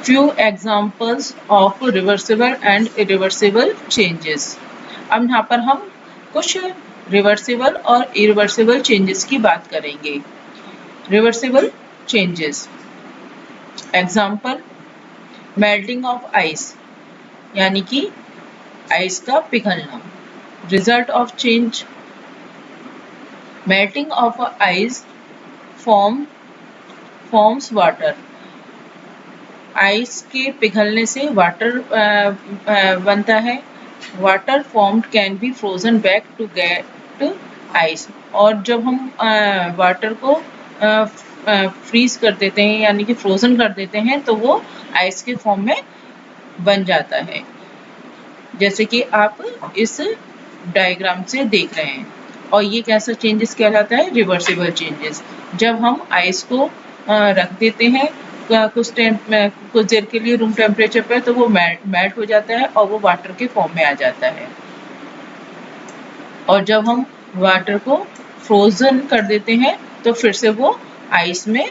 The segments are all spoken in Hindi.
Few examples of reversible and irreversible changes. अब यहाँ पर हम कुछ रिवर्सिबल और इरिवर्सिबल चेंजेस की बात करेंगे. Reversible changes example melting of ice यानी कि आइस का पिघलना. Result of change melting of ice forms water. Ice के पिघलने से वाटर बनता है. Water formed can be frozen back to get ice. और जब हम वाटर को फ्रीज कर देते हैं यानी कि फ्रोजन कर देते हैं तो वो आइस के फॉर्म में बन जाता है, जैसे कि आप इस डायग्राम से देख रहे हैं. और ये कैसा चेंजेस कहलाता है? Reversible changes. जब हम आइस को रख देते हैं कुछ देर के लिए रूम टेम्परेचर पर तो वो मेल्ट हो जाता है और वो वाटर के फॉर्म में आ जाता है. और जब हम वाटर को फ्रोजन कर देते हैं तो फिर से वो आइस में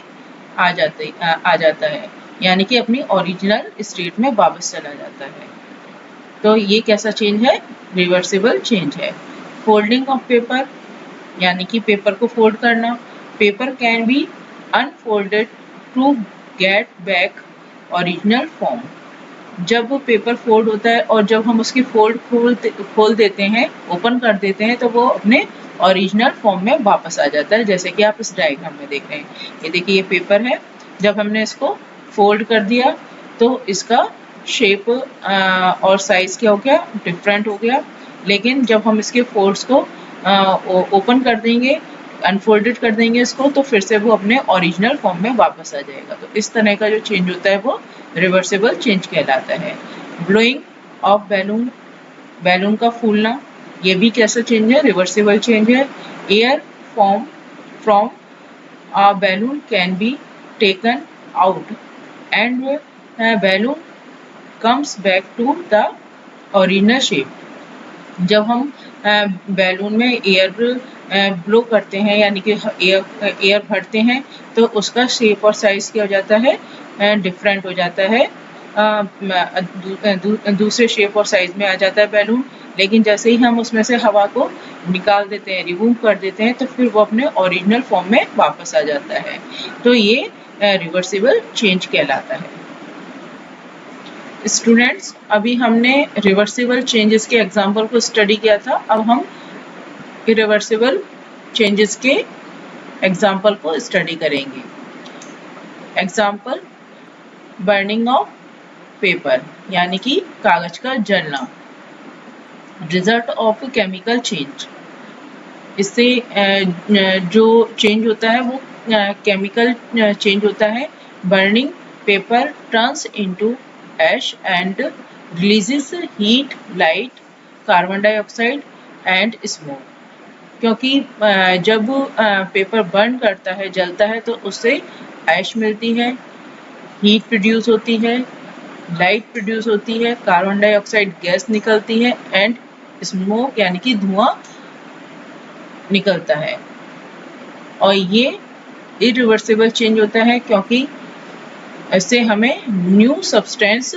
आ जाता है, यानी कि अपनी ओरिजिनल स्टेट में वापस चला जाता है. तो ये कैसा चेंज है? रिवर्सिबल चेंज है. फोल्डिंग ऑफ पेपर यानी कि पेपर को फोल्ड करना. Paper can be unfolded to get back original form. जब वो पेपर फोल्ड होता है और जब हम उसकी फोल्ड खोल देते हैं, ओपन कर देते हैं, तो वो अपने ओरिजिनल फॉर्म में वापस आ जाता है, जैसे कि आप इस डायग्राम में देख रहे हैं. ये देखिए, ये पेपर है. जब हमने इसको फोल्ड कर दिया तो इसका शेप और साइज क्या हो गया? डिफरेंट हो गया. लेकिन जब हम इसके फोल्ड्स को ओपन कर देंगे, अनफोल्डेड कर देंगे इसको, तो फिर से वो अपने ओरिजिनल फॉर्म में वापस आ जाएगा. तो इस तरह का जो चेंज होता है वो रिवर्सिबल चेंज कहलाता है. ब्लोइंग ऑफ बैलून, बैलून का फूलना, ये भी कैसा चेंज है? रिवर्सिबल चेंज है. Air form from a balloon can be taken out and balloon comes back to the original shape. जब हम बैलून में एयर ब्लो करते हैं यानी कि एयर भरते हैं तो उसका शेप और साइज क्या हो जाता है? डिफरेंट हो जाता है. दूसरे शेप और साइज में आ जाता है बैलून. लेकिन जैसे ही हम उसमें से हवा को निकाल देते हैं, रिमूव कर देते हैं, तो फिर वो अपने ओरिजिनल फॉर्म में वापस आ जाता है. तो ये रिवर्सिबल चेंज कहलाता है. स्टूडेंट्स, अभी हमने रिवर्सिबल चेंजेस के एग्जाम्पल को स्टडी किया था. अब हम इरिवर्सिबल चेंजेस के एग्जाम्पल को स्टडी करेंगे. एग्जाम्पल बर्निंग ऑफ पेपर यानी कि कागज का जलना. रिजल्ट ऑफ केमिकल चेंज, इससे जो चेंज होता है वो केमिकल चेंज होता है. Burning paper turns into ash and releases heat, light, carbon dioxide and smoke. क्योंकि जब पेपर बर्न करता है, जलता है, तो उससे ऐश मिलती है, हीट प्रोड्यूस होती है, लाइट प्रोड्यूस होती है, कार्बन डाइऑक्साइड गैस निकलती है एंड स्मोक यानी कि धुआं निकलता है. और ये इरिवर्सिबल चेंज होता है क्योंकि इससे हमें न्यू सब्सटेंस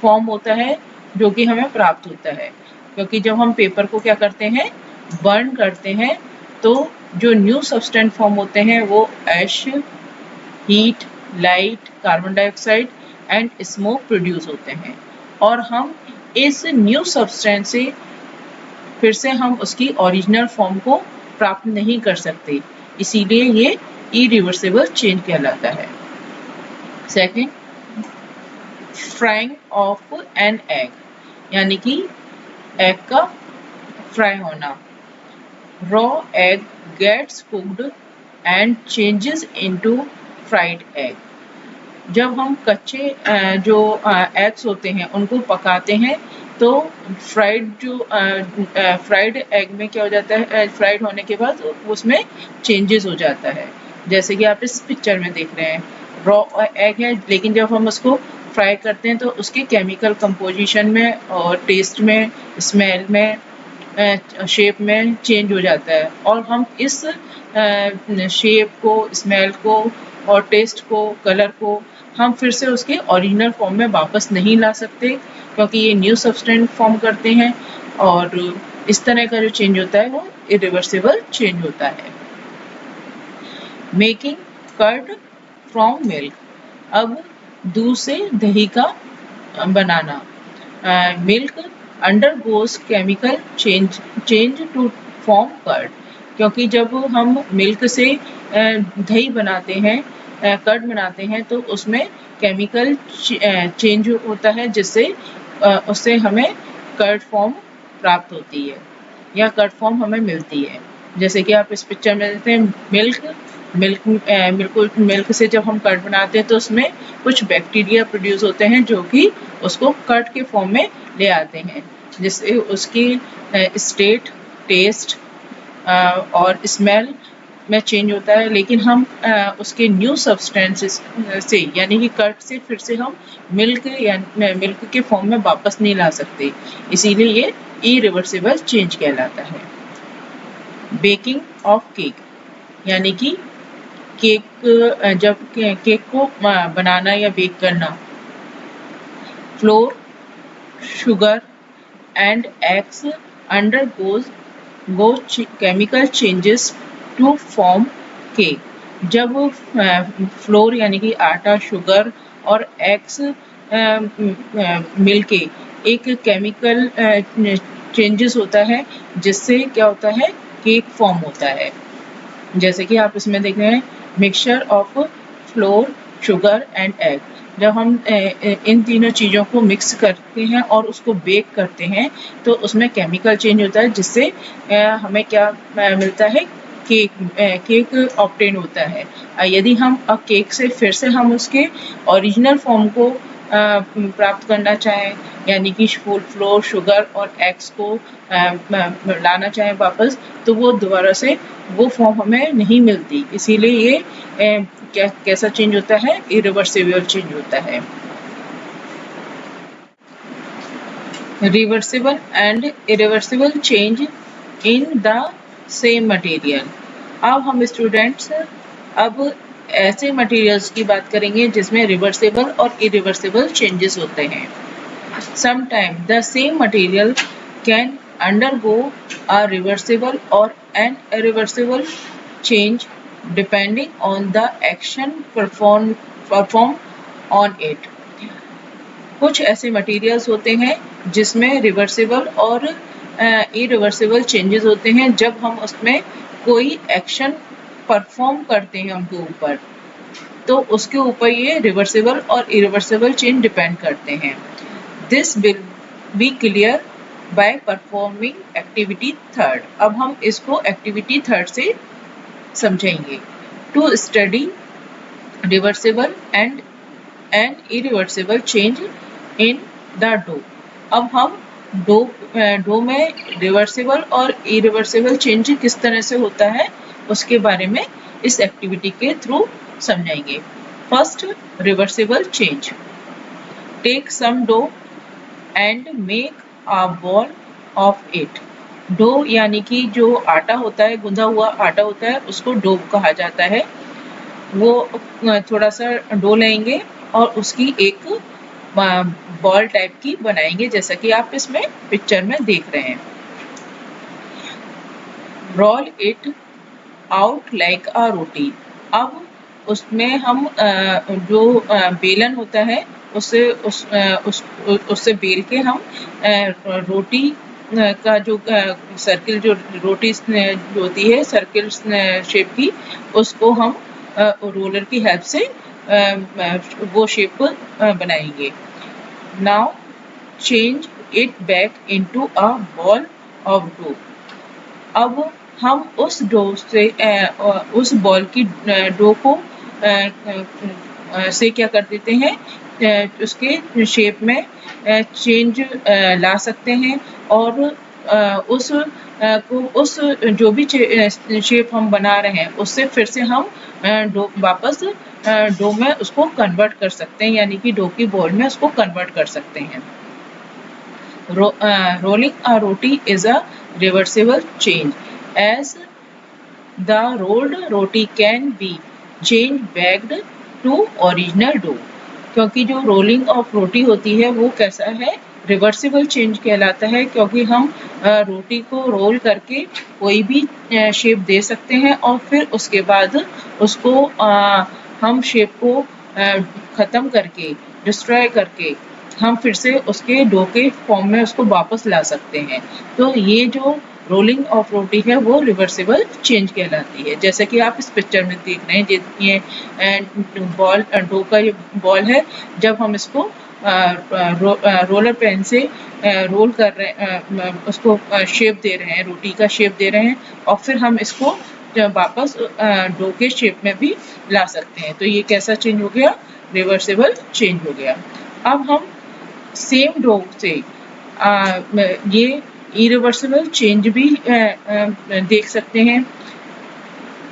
फॉर्म होता है जो कि हमें प्राप्त होता है. क्योंकि जब हम पेपर को क्या करते हैं? बर्न करते हैं, तो जो न्यू सब्सटेंस फॉर्म होते हैं वो ash, heat, light, carbon dioxide and smoke produce होते हैं. और हम इस न्यू सब्सटेंस से फिर से हम उसकी ओरिजिनल फॉर्म को प्राप्त नहीं कर सकते, इसीलिए ये इरिवर्सिबल चेंज कहलाता है. Second, frying of an egg यानी कि एग का फ्राई होना. Raw egg gets cooked and changes into fried egg. जब हम कच्चे जो एग्स होते हैं उनको पकाते हैं तो फ्राइड एग में क्या हो जाता है? फ्राइड होने के बाद उसमें चेंजेस हो जाता है, जैसे कि आप इस पिक्चर में देख रहे हैं. रॉ एग है, लेकिन जब हम उसको फ्राई करते हैं तो उसके केमिकल कंपोजिशन में और टेस्ट में, स्मेल में, शेप में चेंज हो जाता है. और हम इस शेप को, स्मेल को और टेस्ट को, कलर को हम फिर से उसके ओरिजिनल फॉर्म में वापस नहीं ला सकते, क्योंकि ये न्यू सब्सटेंस फॉर्म करते हैं, और इस तरह का जो चेंज होता है वो इरिवर्सिबल चेंज होता है। मेकिंग कर्ड फ्रॉम मिल्क, अब दूध से दही का बनाना। Milk undergoes chemical change to form curd, क्योंकि जब हम मिल्क से दही बनाते हैं, कर्ड बनाते हैं, तो उसमें केमिकल चेंज होता है, जिससे उससे हमें कर्ड फॉर्म प्राप्त होती है या कर्ड फॉर्म हमें मिलती है। जैसे कि आप इस पिक्चर में देखते हैं मिल्क से जब हम कर्ड बनाते हैं तो उसमें कुछ बैक्टीरिया प्रोड्यूस होते हैं जो कि उसको कर्ड के फॉर्म में ले आते हैं, जिससे उसकी स्टेट, टेस्ट और स्मेल में चेंज होता है। लेकिन हम उसके न्यू सब्सटेंसेस से यानी कि कर्ड से फिर से हम मिल्क के फॉर्म में वापस नहीं ला सकते, इसीलिए ये इरिवर्सिबल चेंज कहलाता है। बेकिंग ऑफ केक, यानी कि जब केक को बनाना या बेक करना, floor, sugar and eggs undergoes chemical changes to form cake. जब फ्लोर यानी कि आटा, शुगर और एग्स मिलके एक केमिकल चेंजेस होता है, जिससे क्या होता है, केक फॉर्म होता है। जैसे कि आप इसमें देख रहे हैं mixture of floor, sugar and egg. जब हम इन तीनों चीज़ों को मिक्स करते हैं और उसको बेक करते हैं तो उसमें केमिकल चेंज होता है, जिससे हमें क्या मिलता है, केक ऑब्टेन होता है। यदि हम केक से फिर से हम उसके ओरिजिनल फॉर्म को प्राप्त करना चाहें, यानी कि फ्लोर, शुगर और एग्स को लाना चाहें वापस, तो वो दोबारा से वो फॉर्म हमें नहीं मिलती, इसीलिए ये कैसा चेंज होता है, इरिवर्सिबल चेंज होता है। Reversible and irreversible change in the same material. अब हम स्टूडेंट्स अब ऐसे मटेरियल्स की बात करेंगे जिसमें रिवर्सिबल और इरिवर्सिबल चेंजेस होते हैं। Sometimes the same material can undergo a reversible or an irreversible change depending on the action performed on it. कुछ ऐसे मटेरियल्स होते हैं जिसमें रिवर्सिबल और इरिवर्सिबल चेंजेस होते हैं जब हम उसमें कोई एक्शन परफॉर्म करते हैं उनके ऊपर, तो उसके ऊपर ये रिवर्सिबल और इरिवर्सिबल चेंज डिपेंड करते हैं। This will be clear by performing activity third. अब हम इसको activity third से समझेंगे। To study reversible and irreversible change in the dough. अब हम डो में रिवर्सिबल और इरिवर्सिबल चेंज किस तरह से होता है उसके बारे में इस एक्टिविटी के थ्रू समझेंगे। First, reversible change. Take some dough and make a ball of it. Dough यानी कि जो आटा होता है, गूंदा हुआ आटा होता है, उसको डो कहा जाता है। वो थोड़ा सा डो लेंगे और उसकी एक बॉल टाइप की बनाएंगे, जैसा कि आप इसमें पिक्चर में देख रहे हैं। Roll it out like a roti. अब उसमें हम जो बेलन होता है उससे बेल के हम रोटी का जो सर्किल, जो रोटी जो होती है सर्किल शेप की, उसको हम रोलर की हेल्प से वो शेप बनाएंगे। Now change it back into a ball of dough. अब हम उस डो से उस बॉल की डो को से क्या कर देते हैं, उसके शेप में चेंज ला सकते हैं, और उस जो भी शेप हम बना रहे हैं उससे फिर से हम वापस डो में उसको कन्वर्ट कर सकते हैं, यानी कि डो की बॉल में उसको कन्वर्ट कर सकते हैं। Rolling a roti is a reversible change, as the rolled roti can be changed back to original dough. क्योंकि जो रोलिंग ऑफ रोटी होती है वो कैसा है, रिवर्सिबल चेंज कहलाता है, क्योंकि हम रोटी को रोल करके कोई भी शेप दे सकते हैं और फिर उसके बाद उसको हम शेप को ख़त्म करके, डिस्ट्रॉय करके हम फिर से उसके डो के फॉर्म में उसको वापस ला सकते हैं। तो ये जो रोलिंग ऑफ रोटी है वो रिवर्सिबल चेंज कहलाती है। जैसे कि आप इस पिक्चर में देख रहे हैं, ये बॉल डो का ये बॉल है, जब हम इसको रोलर पेन से रोल कर रहे उसको शेप दे रहे हैं, रोटी का शेप दे रहे हैं और फिर हम इसको वापस डो के शेप में भी ला सकते हैं। तो ये कैसा चेंज हो गया, रिवर्सिबल चेंज हो गया। अब हम सेम डो से ये इरिवर्सिबल चेंज भी देख सकते हैं।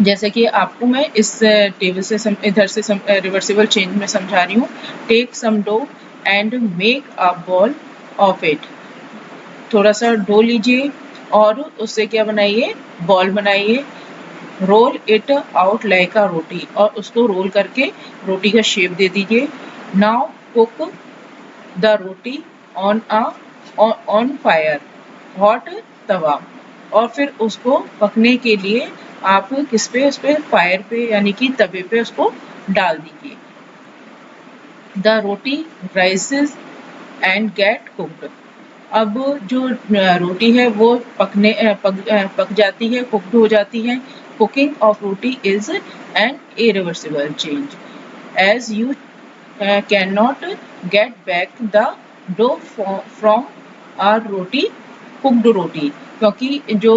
जैसे कि आपको मैं इस टेबल से इधर से रिवर्सिबल चेंज में समझा रही हूँ। Take some dough and make a ball of it. थोड़ा सा डो लीजिए और उससे क्या बनाइए, बॉल बनाइए। Roll it out like a roti, और उसको रोल करके रोटी का शेप दे दीजिए। Now cook the roti on fire, hot tawa, और फिर उसको पकने के लिए आप किस पे, उस पे फायर पे यानी कि तवे पे उसको डाल दीजिए। The roti rises and get cooked. अब जो रोटी है वो पक जाती है, कुक्ड हो जाती है। Cooking of roti is an irreversible change as you can not get back the dough from our roti, cooked roti, क्योंकि जो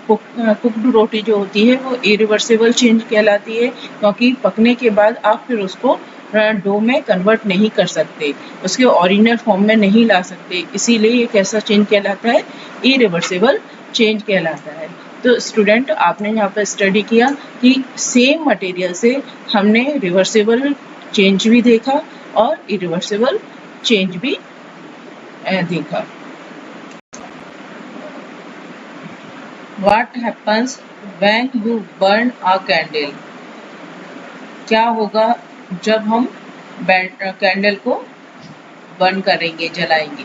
कुक्ड रोटी जो होती है वो इरिवर्सिबल चेंज कहलाती है, क्योंकि पकने के बाद आप फिर उसको डो में कन्वर्ट नहीं कर सकते, उसके ओरिजिनल फॉर्म में नहीं ला सकते, इसीलिए ये कैसा चेंज कहलाता है, इरिवर्सिबल चेंज कहलाता है। तो स्टूडेंट, आपने यहाँ पर स्टडी किया कि सेम मटेरियल से हमने रिवर्सिबल चेंज भी देखा और इरिवर्सिबल चेंज भी देखा। What happens when you burn a candle? क्या होगा जब हम कैंडल को बर्न करेंगे, जलाएंगे।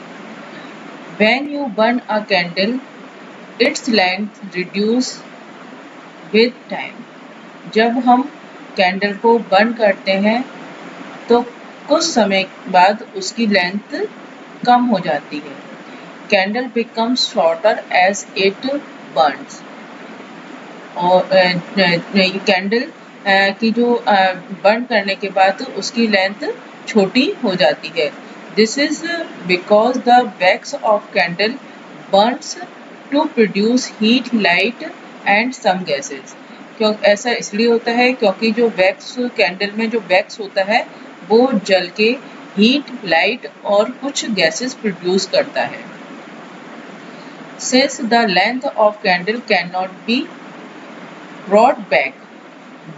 When you burn a candle, its length reduce with time. जब हम कैंडल को बर्न करते हैं तो कुछ समय बाद उसकी लेंथ कम हो जाती है। Candle becomes shorter as it burns. और कैंडल की जो बर्न करने के बाद उसकी लेंथ छोटी हो जाती है। This is because the wax of candle burns to produce heat, light and some gases. क्यों ऐसा इसलिए होता है क्योंकि जो वैक्स कैंडल में जो वैक्स होता है वो जल के हीट, लाइट और कुछ गैसेस प्रोड्यूस करता है। Since the length of candle cannot be brought back,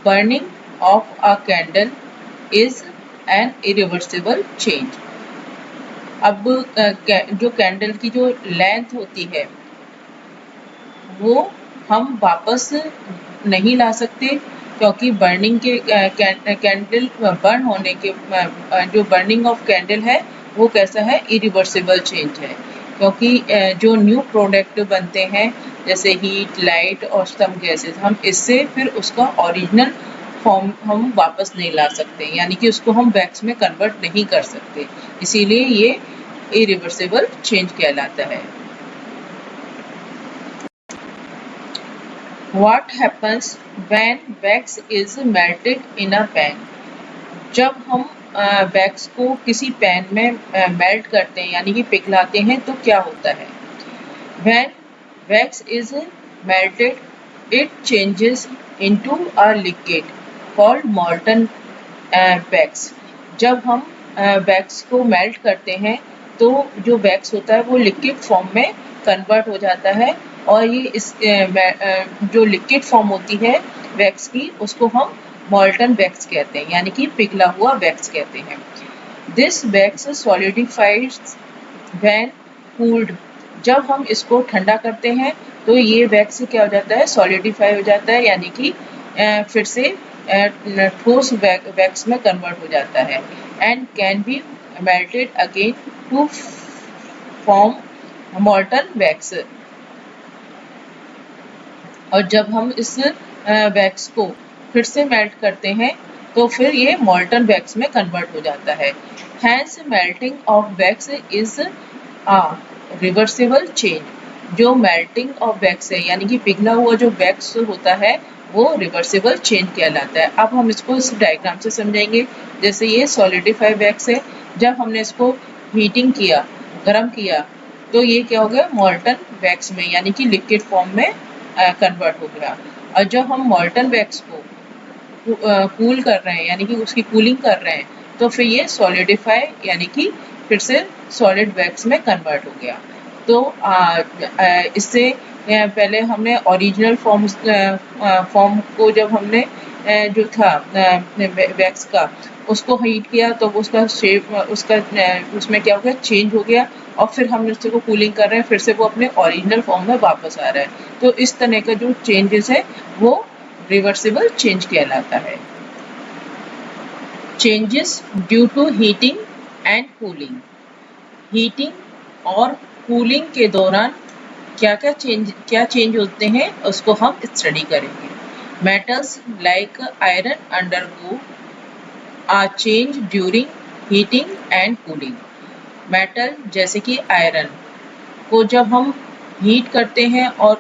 burning of a candle is an irreversible change. अब जो कैंडल की जो लेंथ होती है वो हम वापस नहीं ला सकते, क्योंकि बर्निंग के कैंडल बर्न होने के जो बर्निंग ऑफ कैंडल है वो कैसा है, इरिवर्सिबल चेंज है, क्योंकि जो न्यू प्रोडक्ट बनते हैं जैसे हीट, लाइट और सम गैसेस, हम इससे फिर उसका ओरिजिनल फॉर्म हम वापस नहीं ला सकते, यानी कि उसको हम वैक्स में कन्वर्ट नहीं कर सकते, इसीलिए ये इरिवर्सिबल चेंज कहलाता है। What happens when wax is melted in a pan? जब हम वैक्स को किसी पैन में मेल्ट करते हैं यानी कि पिघलाते हैं तो क्या होता है। When wax is melted, it changes into a liquid called molten wax. जब हम वैक्स को मेल्ट करते हैं तो जो वैक्स होता है वो लिक्विड फॉर्म में कन्वर्ट हो जाता है, और ये इस जो लिक्विड फॉर्म होती है वैक्स की उसको हम मॉल्टन वैक्स कहते हैं, यानी कि पिघला हुआ वैक्स कहते हैं। This wax solidifies when cooled. जब हम इसको ठंडा करते हैं तो ये वैक्स क्या हो जाता है, सॉलिडिफाई हो जाता है, यानी कि फिर से ठोस वैक्स में कन्वर्ट हो जाता है and can be melted again to form molten wax. और जब हम इस वैक्स को फिर से मेल्ट करते हैं तो फिर ये मॉल्टन वैक्स में कन्वर्ट हो जाता है। Hence melting of wax is a reversible change. जो मेल्टिंग ऑफ वैक्स है यानी कि पिघला हुआ जो वैक्स होता है वो रिवर्सिबल चेंज कहलाता है। अब हम इसको इस डायग्राम से समझेंगे। जैसे ये सॉलिडिफाइड वैक्स है, जब हमने इसको हीटिंग किया, गर्म किया, तो ये क्या हो गया, मॉल्टन वैक्स में यानी कि लिक्विड फॉर्म में कन्वर्ट हो गया। और जब हम मॉल्टन वैक्स को कूल कर रहे हैं यानी कि उसकी कूलिंग कर रहे हैं तो फिर ये सॉलिडिफाई यानी कि फिर से सॉलिड वैक्स में कन्वर्ट हो गया। तो इससे पहले हमने ओरिजिनल फॉर्म को जब हमने जो था वैक्स का उसको हीट किया तो उसका शेप उसमें क्या हो गया, चेंज हो गया। और फिर हम उसको कूलिंग कर रहे हैं, फिर से वो अपने ओरिजिनल फॉर्म में वापस आ रहा है। तो इस तरह का जो चेंजेस है वो रिवर्सिबल चेंज कहलाता है। Changes due to heating and cooling. Heating और कूलिंग के दौरान क्या चेंज होते हैं उसको हम स्टडी करेंगे। Metals like iron undergo a change during heating and cooling. Metal जैसे कि आयरन को जब हम हीट करते हैं और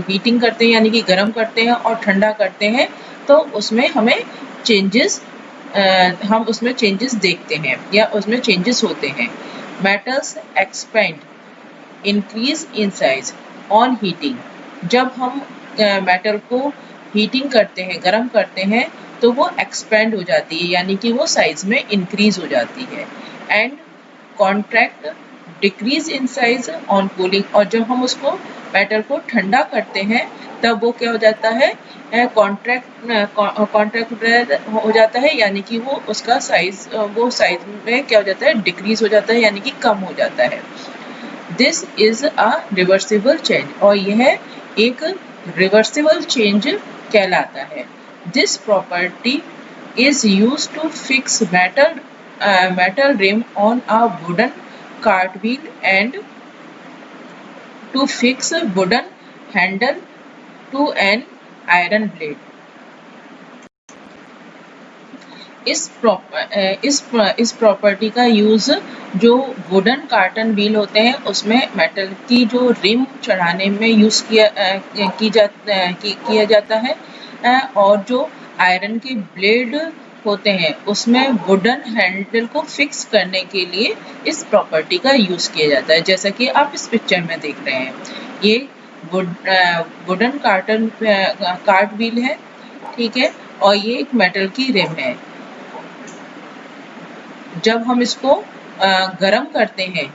हीटिंग करते हैं यानी कि गर्म करते हैं और ठंडा करते हैं तो उसमें हमें हम उसमें चेंजेस देखते हैं या उसमें चेंजेस होते हैं। Metals expand increase in size on heating. जब हम मेटल को हीटिंग करते हैं, गर्म करते हैं, तो वो एक्सपेंड हो जाती है यानी कि वो साइज में इंक्रीज हो जाती है। And contract decrease in size on cooling. और जब हम उसको मेटल को ठंडा करते हैं तब वो क्या हो जाता है, कॉन्ट्रैक्ट हो जाता है यानी कि वो उसका साइज में क्या हो जाता है, डिक्रीज हो जाता है यानी कि कम हो जाता है। This is a reversible change. और यह एक रिवर्सिबल चेंज कहलाता है। This property is used to fix metal rim on a wooden cart wheel and to fix a wooden handle to an iron blade. इस प्रॉपर्टी का यूज जो वुडन कार्टन व्हील होते हैं उसमें मेटल की जो रिम चढ़ाने में यूज किया जाता है और जो आयरन के ब्लेड होते हैं उसमें वुडन हैंडल को फिक्स करने के लिए इस प्रॉपर्टी का यूज किया जाता है। जैसा कि आप इस पिक्चर में देख रहे हैं, ये वुडन कार्ट व्हील है, ठीक है, और ये एक मेटल की रिम है। जब हम इसको गर्म करते हैं,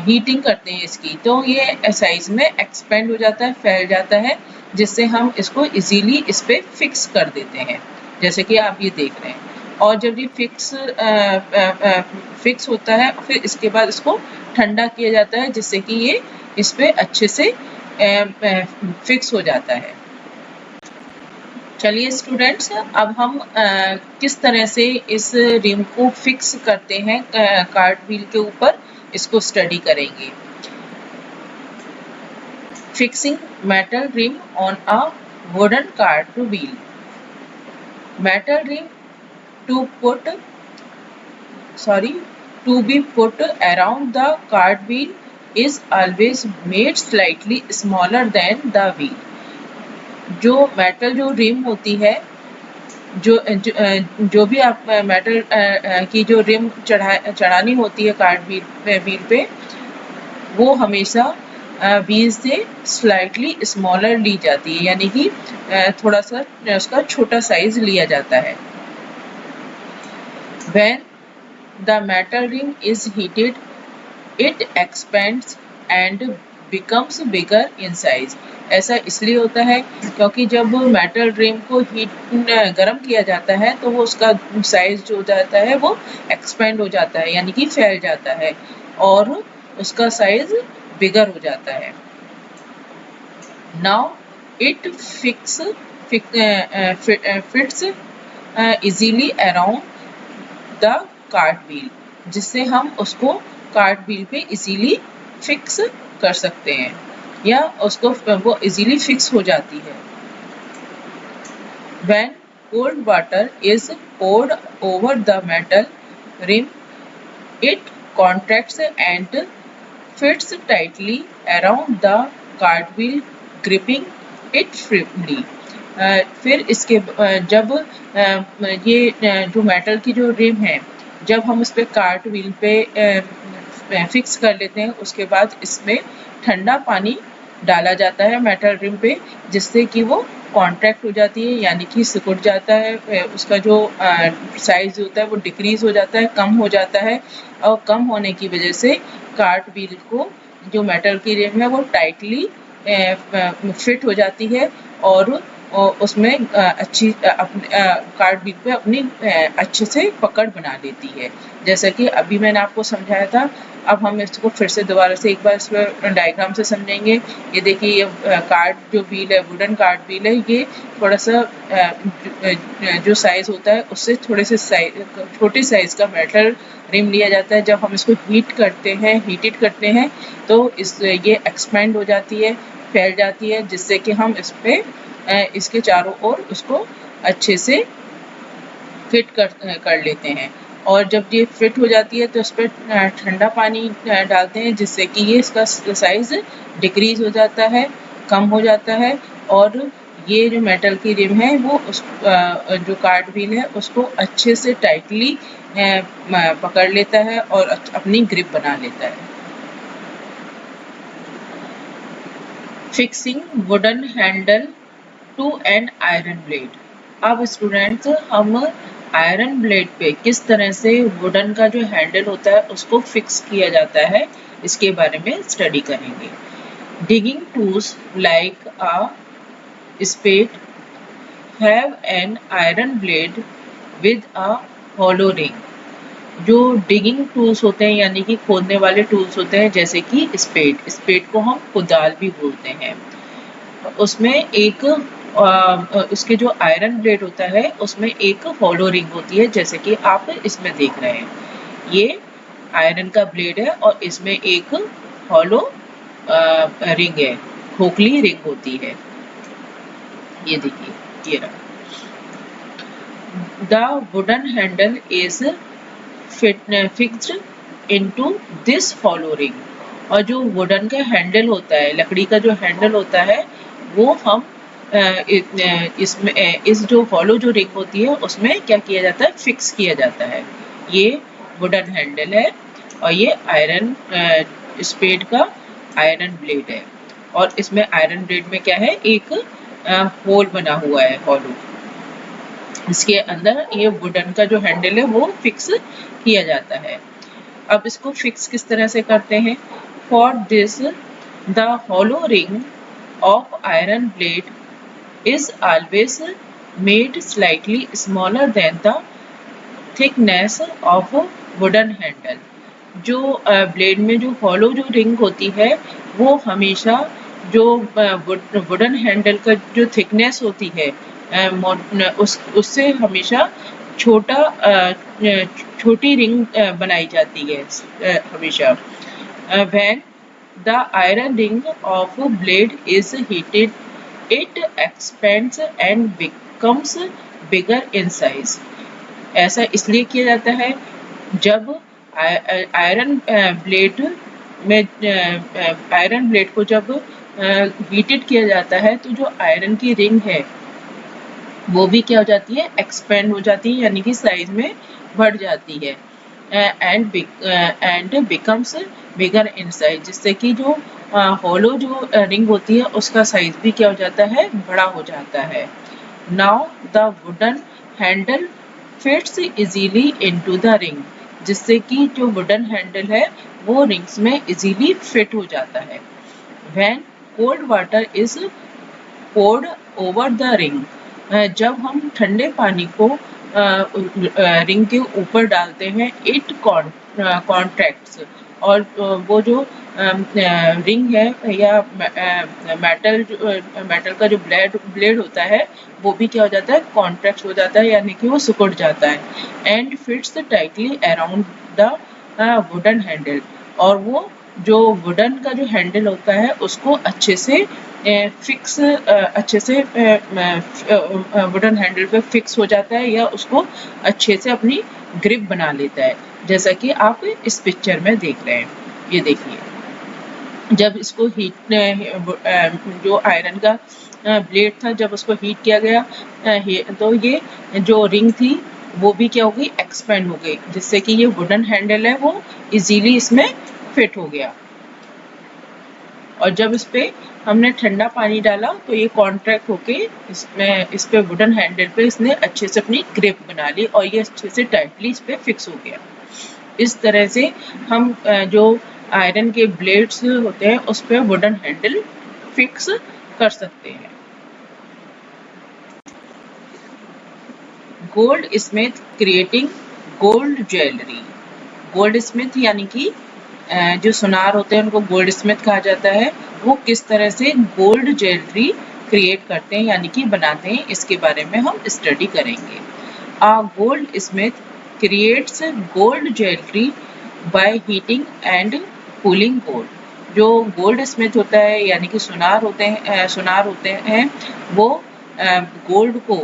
हीटिंग करते हैं इसकी, तो ये साइज में एक्सपेंड हो जाता है, फैल जाता है, जिससे हम इसको इजीली इस पे फिक्स कर देते हैं, जैसे कि आप ये देख रहे हैं। और जब ये फिक्स होता है फिर इसके बाद इसको ठंडा किया जाता है जिससे कि ये इस पे अच्छे से फिक्स हो जाता है। चलिए स्टूडेंट्स, अब हम किस तरह से इस रिम को फिक्स करते हैं कार्ट व्हील के ऊपर, इसको स्टडी करेंगे। Fixing metal rim on a wooden cart wheel. Metal rim to be put around the cart wheel is always made slightly smaller than the wheel. जो मेटल जो रिम होती है, जो भी आप मेटल की जो रिम चढ़ानी होती है कार्ट व्हील पे, वो हमेशा व्हील से स्लाइटली स्मॉलर ली जाती है यानी कि थोड़ा सा उसका छोटा साइज लिया जाता है। When the metal ring is heated, it expands and becomes bigger in size. ऐसा इसलिए होता है क्योंकि जब मेटल रिम को गर्म किया जाता है तो वो उसका साइज जो जाता है वो एक्सपेंड हो जाता है यानी कि फैल जाता है और उसका साइज बिगर हो जाता है। Now it fits easily around the cart wheel, जिससे हम उसको कार्ट व्हील पे इजीली फिक्स कर सकते हैं या उसको वो इजीली फिक्स हो जाती है। When cold water is poured over the metal rim, it contracts and fits tightly around the cartwheel, gripping it firmly. फिर इसके जब ये जो मेटल की जो रिम है, जब हम उस पे कार्ट व्हील पे फिक्स कर लेते हैं, उसके बाद इसमें ठंडा पानी डाला जाता है मेटल रिम पे, जिससे कि वो कॉन्ट्रैक्ट हो जाती है, यानी कि सिकुड़ जाता है, उसका जो साइज होता है वो डिक्रीज हो जाता है, कम हो जाता है, और कम होने की वजह से कार्ट व्हील को जो मेटल की रिम है वो टाइटली फिट हो जाती है और उसमें अच्छी कार्ट व्हील पे अपनी अच्छे से पकड़ बना लेती है। जैसा कि अभी मैंने आपको समझाया था, अब हम इसको फिर से दोबारा से एक बार इस पर डायग्राम से समझेंगे। ये देखिए, ये कार्ट जो व्हील है, वुडन कार्ट व्हील है, ये थोड़ा सा जो साइज होता है उससे थोड़े से छोटे साइज का मेटल रिम लिया जाता है। जब हम इसको हीटेड करते हैं तो ये एक्सपेंड हो जाती है, फैल जाती है, जिससे कि हम इस पे इसके चारों ओर उसको अच्छे से फिट कर लेते हैं। और जब ये फिट हो जाती है तो इस पर ठंडा पानी डालते हैं, जिससे कि ये इसका साइज डिक्रीज हो जाता है, कम हो जाता है, और ये जो मेटल की रिम है वो उस जो कार्ट व्हील है उसको अच्छे से टाइटली पकड़ लेता है और अपनी ग्रिप बना लेता है। Fixing wooden handle to an iron blade. अब स्टूडेंट्स, हम आयरन ब्लेड पे किस तरह से वुडन का जो हैंडल होता है उसको फिक्स किया जाता है, इसके बारे में स्टडी करेंगे। Digging tools like a spade have an iron blade with a hollow ring। जो डिगिंग टूल्स होते हैं यानी कि खोदने वाले टूल्स होते हैं, जैसे कि स्पेड को हम कुदाल भी बोलते हैं, उसमें एक उसके जो आयरन ब्लेड होता है उसमें एक हॉलो रिंग होती है, जैसे कि आप इसमें देख रहे हैं। ये आयरन का ब्लेड है और इसमें एक हॉलो रिंग है, खोखली रिंग होती है। ये देखिए, ये रहा। The wooden handle is fixed into this hollow ring. और जो वुडन का हैंडल होता है, लकड़ी का जो हैंडल होता है, वो हम इसमें इस जो हॉलो जो रिंग होती है उसमें क्या किया जाता है, फिक्स किया जाता है। ये वुडन हैंडल है और ये आयरन स्पेड का आयरन ब्लेड है, और इसमें आयरन ब्लेड में क्या है, एक होल बना हुआ है हॉलो, इसके अंदर ये वुडन का जो हैंडल है वो फिक्स किया जाता है। अब इसको फिक्स किस तरह से करते हैं? For this the hollow ring of iron blade is always made slightly smaller than the thickness of wooden handle। जो ब्लेड में जो हॉलो जो रिंग होती है वो हमेशा जो वुडन हैंडल का जो थिकनेस होती है उससे हमेशा छोटी रिंग बनाई जाती है हमेशा। when the iron ring of blade is heated, it expands and becomes bigger in size। ऐसा इसलिए किया जाता है, जब आयरन ब्लेड को जब हीटेड किया जाता है तो जो आयरन की रिंग है वो भी क्या हो जाती है, एक्सपेंड हो जाती है, यानी कि साइज में बढ़ जाती है, and becomes bigger in size, जिससे कि जो हॉलो जो रिंग होती है उसका साइज भी क्या हो जाता है, बड़ा हो जाता है। Now the wooden handle fits easily into the ring, जिससे कि जो वुडन हैंडल है वो रिंग्स में इजीली फिट हो जाता है। When cold water is poured over the ring, जब हम ठंडे पानी को रिंग के ऊपर डालते हैं, इट कॉन्ट्रैक्ट्स, और वो जो रिंग है या मेटल का जो ब्लेड होता है वो भी क्या हो जाता है, कॉन्ट्रैक्ट हो जाता है, यानी कि वो सिकुड़ जाता है। And fits tightly around the wooden handle, और वो जो वुडन का जो हैंडल होता है उसको अच्छे से फिक्स अच्छे से वुडन हैंडल पे फिक्स हो जाता है, या उसको अच्छे से अपनी ग्रिप बना लेता है, जैसा कि आप इस पिक्चर में देख रहे हैं। ये देखिए, जब इसको हीट जो आयरन का ब्लेड था, जब उसको हीट किया गया तो ये जो रिंग थी वो भी क्या हो गई, एक्सपेंड हो गई, जिससे कि ये वुडन हैंडल है वो इजीली इसमें फिट हो गया। और जब इस पे हमने ठंडा पानी डाला तो ये कॉन्ट्रैक्ट होके इस पे वुडन हैंडल पे इसने अच्छे से अपनी ग्रिप बना ली, और ये अच्छे से टाइटली इस पे फिक्स हो गया। इस तरह से हम जो आयरन के ब्लेड्स होते हैं उस पे वुडन हैंडल फिक्स कर सकते हैं। Gold Smith creating gold jewellery. Gold Smith यानी कि जो सुनार होते हैं उनको गोल्ड स्मिथ कहा जाता है। वो किस तरह से गोल्ड ज्वेलरी क्रिएट करते हैं यानी कि बनाते हैं, इसके बारे में हम स्टडी करेंगे। A goldsmith creates gold jewelry by heating and cooling gold. जो गोल्ड स्मिथ होता है यानी कि सुनार होते हैं वो गोल्ड को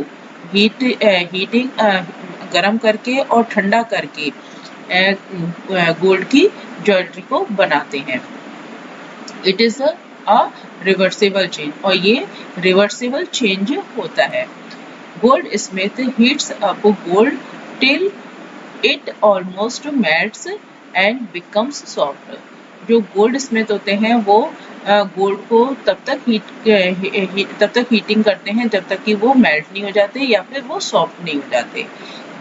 हीटिंग गरम करके और ठंडा करके गोल्ड की ज्वेलरी को बनाते हैं। It is a reversible change, और ये रिवर्सिबल चेंज होता है। Goldsmith heats up gold till it almost melts and becomes soft. जो गोल्ड स्मिथ होते हैं वो गोल्ड को तब तक हीटिंग करते हैं जब तक कि वो मेल्ट नहीं हो जाते या फिर वो सॉफ्ट नहीं हो जाते।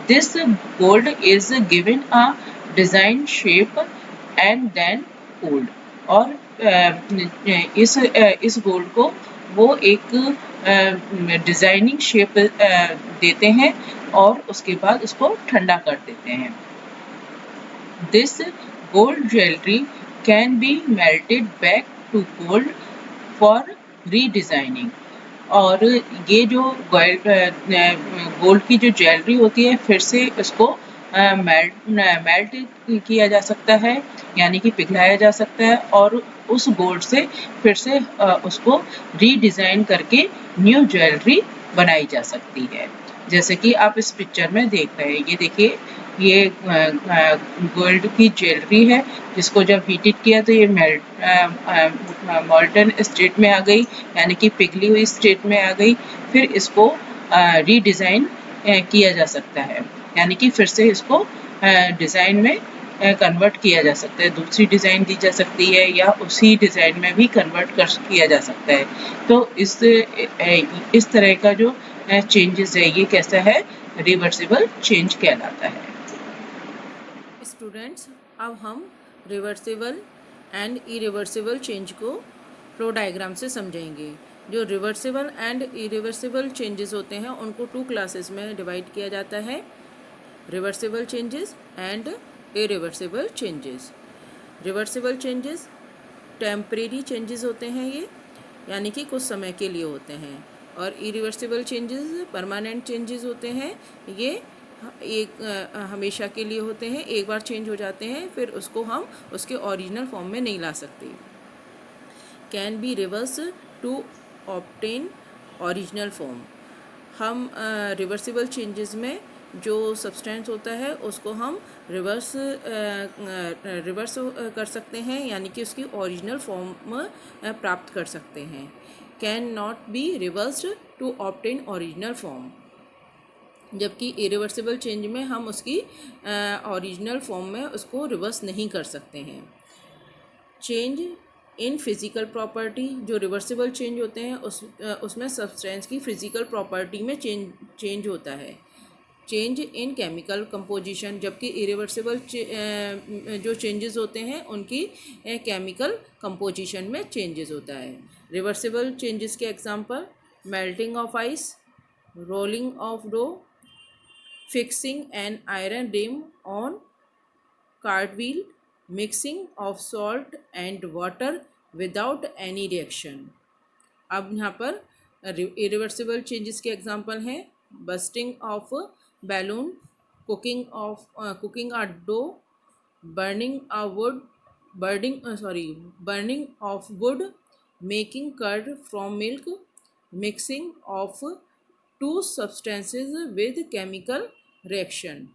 This gold is given a design shape and then cooled, और इस गोल्ड को वो एक डिजाइनिंग शेप देते हैं और उसके बाद उसको ठंडा कर देते हैं। This gold jewellery can be melted back to gold for redesigning, और ये जो गोल्ड की जो ज्वेलरी होती है फिर से इसको मेल्ट किया जा सकता है, यानी कि पिघलाया जा सकता है, और उस गोल्ड से फिर से उसको रीडिजाइन करके न्यू ज्वेलरी बनाई जा सकती है, जैसे कि आप इस पिक्चर में देख रहे हैं। ये देखिए, ये गोल्ड की ज्वेलरी है जिसको जब हीटेड किया तो ये मॉल्टन स्टेट में आ गई, यानी कि पिघली हुई स्टेट में आ गई। फिर इसको रीडिज़ाइन किया जा सकता है, यानी कि फिर से इसको डिज़ाइन में कन्वर्ट किया जा सकता है, दूसरी डिज़ाइन दी जा सकती है या उसी डिज़ाइन में भी कन्वर्ट किया जा सकता है। तो इस तरह का जो चेंजेस है ये कैसा है, रिवर्सिबल चेंज कहलाता है। स्टूडेंट्स, अब हम रिवर्सिबल एंड इरिवर्सिबल चेंज को फ्लो डायग्राम से समझेंगे। जो रिवर्सिबल एंड इरिवर्सिबल चेंजेस होते हैं उनको 2 क्लासेस में डिवाइड किया जाता है, reversible changes and irreversible changes. Reversible changes temporary changes होते हैं ये, यानी कि कुछ समय के लिए होते हैं, और इरिवर्सिबल चेंजेस परमानेंट चेंजेस होते हैं, ये एक हमेशा के लिए होते हैं, एक बार चेंज हो जाते हैं फिर उसको हम उसके ओरिजिनल फॉर्म में नहीं ला सकते। Can be reverse to obtain original form. हम रिवर्सिबल चेंजेस में जो सब्सटेंस होता है उसको हम रिवर्स कर सकते हैं, यानी कि उसकी ओरिजिनल फॉर्म प्राप्त कर सकते हैं। Can not be reversed to obtain original form, जबकि इरिवर्सिबल चेंज में हम उसकी ओरिजिनल फॉर्म में उसको रिवर्स नहीं कर सकते हैं। चेंज इन फिज़िकल प्रॉपर्टी, जो रिवर्सिबल चेंज होते हैं उसमें सब्सटेंस की फिज़िकल प्रॉपर्टी में चेंज होता है। चेंज इन केमिकल कंपोजिशन, जबकि इरिवर्सिबल जो चेंजेस होते हैं उनकी केमिकल कंपोजिशन में चेंजेस होता है। रिवर्सिबल चेंजेस के example melting of ice, rolling of dough, fixing an iron rim on cartwheel, mixing of salt and water without any reaction. अब यहाँ पर इरिवर्सिबल चेंजेस के एग्जांपल हैं bursting of balloon, cooking a dough, burning a wood burning of wood, making curd from milk, mixing of two substances with chemical reaction।